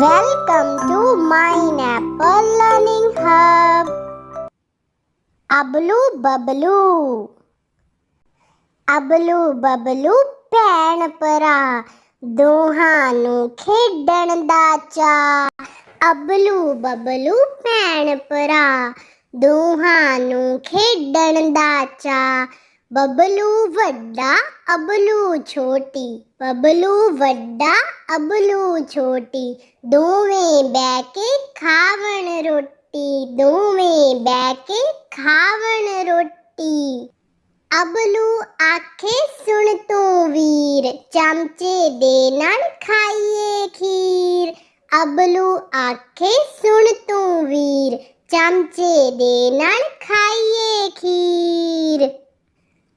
Welcome to Pineapple Learning Hub. Ablu Bablu Ablu Bablu ਭੈਣ ਭਰਾ ਦੋਹਾਂ ਨੂੰ ਖੇਡਣ ਦਾ ਚਾਅ। ਅਬਲੂ ਬਬਲੂ ਭੈਣ ਭਰਾ ਦੋਹਾਂ ਨੂੰ ਖੇਡਣ ਦਾ ਚਾਅ। ਬਬਲੂ ਵੱਡਾ ਅਬਲੂ ਛੋਟੀ ਬਬਲੂ ਵੱਡਾ ਅਬਲੂ ਛੋਟੀ ਦੋਵੇਂ ਬਹਿ ਕੇ ਖਾਵਣ ਰੋਟੀ ਦੋਵੇਂ ਬਹਿ ਕੇ ਖਾਵਣ ਰੋਟੀ। ਅਬਲੂ ਆਖੇ ਸੁਣ ਤੂੰ ਵੀਰ ਚਮਚੇ ਦੇ ਨਾਲ ਖਾਈਏ ਖੀਰ। ਅਬਲੂ ਆਖੇ ਸੁਣ ਤੂੰ ਵੀਰ ਚਮਚੇ ਦੇ ਨਾਲ ਖਾਈਏ ਖੀਰ।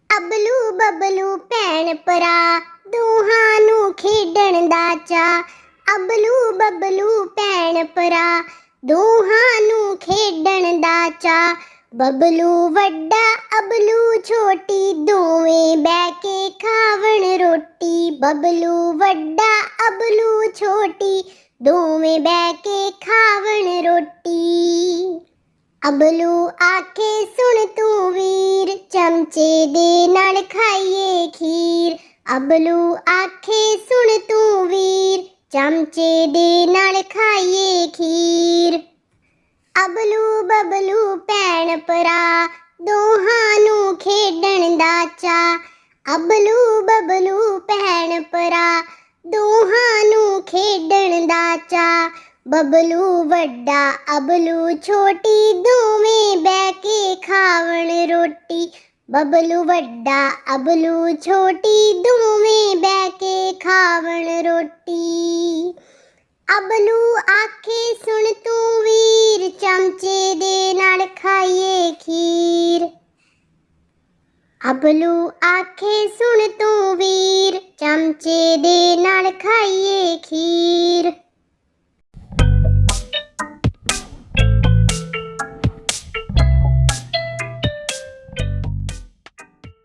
ਅਬਲੂ ਬਬਲੂ ਭੈਣ ਭਰਾ ਦੋਹਾਂ ਨੂੰ ਖੇਡਣ ਦਾ ਚਾਅ। ਅਬਲੂ ਬਬਲੂ ਭੈਣ ਭਰਾ ਦੋਹਾਂ ਨੂੰ ਖੇਡਣ ਦਾ ਚਾਅ। ਬਬਲੂ ਵੱਡਾ ਅਬਲੂ ਛੋਟੀ ਦੋਵੇਂ ਬਹਿ ਕੇ ਖਾਵਣ ਰੋਟੀ ਬਬਲੂ ਵੱਡਾ ਅਬਲੂ ਛੋਟੀ ਦੋਵੇਂ ਬਹਿ ਕੇ ਖਾਵਣ ਰੋਟੀ। ਅਬਲੂ ਆਖੇ ਸੁਣ ਤੂੰ ਵੀਰ ਚਮਚੇ ਦੇ ਨਾਲ ਖਾਈਏ ਖੀਰ। ਅਬਲੂ ਆਖੇ ਸੁਣ ਤੂੰ ਵੀਰ ਚਮਚੇ ਦੇ ਨਾਲ ਖਾਈਏ ਖੀਰ। ਅਬਲੂ ਬਬਲੂ ਭੈਣ ਭਰਾ ਦੋਹਾਂ ਨੂੰ ਖੇਡਣ ਦਾ ਚਾਅ। ਅਬਲੂ ਬਬਲੂ ਭੈਣ ਭਰਾ ਦੋਹਾਂ ਨੂੰ ਖੇਡਣ ਦਾ ਚਾਅ। ਬਬਲੂ ਵੱਡਾ ਅਬਲੂ ਛੋਟੀ ਦੋਵੇਂ ਬਹਿ ਕੇ ਖਾਵਣ ਰੋਟੀ ਬਬਲੂ ਵੱਡਾ ਅਬਲੂ ਛੋਟੀ ਦੋਵੇਂ ਬਹਿ ਕੇ ਖਾਵਣ ਰੋਟੀ। ਅਬਲੂ ਆਖੇ ਸੁਣ ਤੂੰ ਵੀਰ ਚਮਚੇ ਦੇ ਨਾਲ ਖਾਈਏ ਖੀਰ। ਅਬਲੂ ਆਖੇ ਸੁਣ ਤੂੰ ਵੀਰ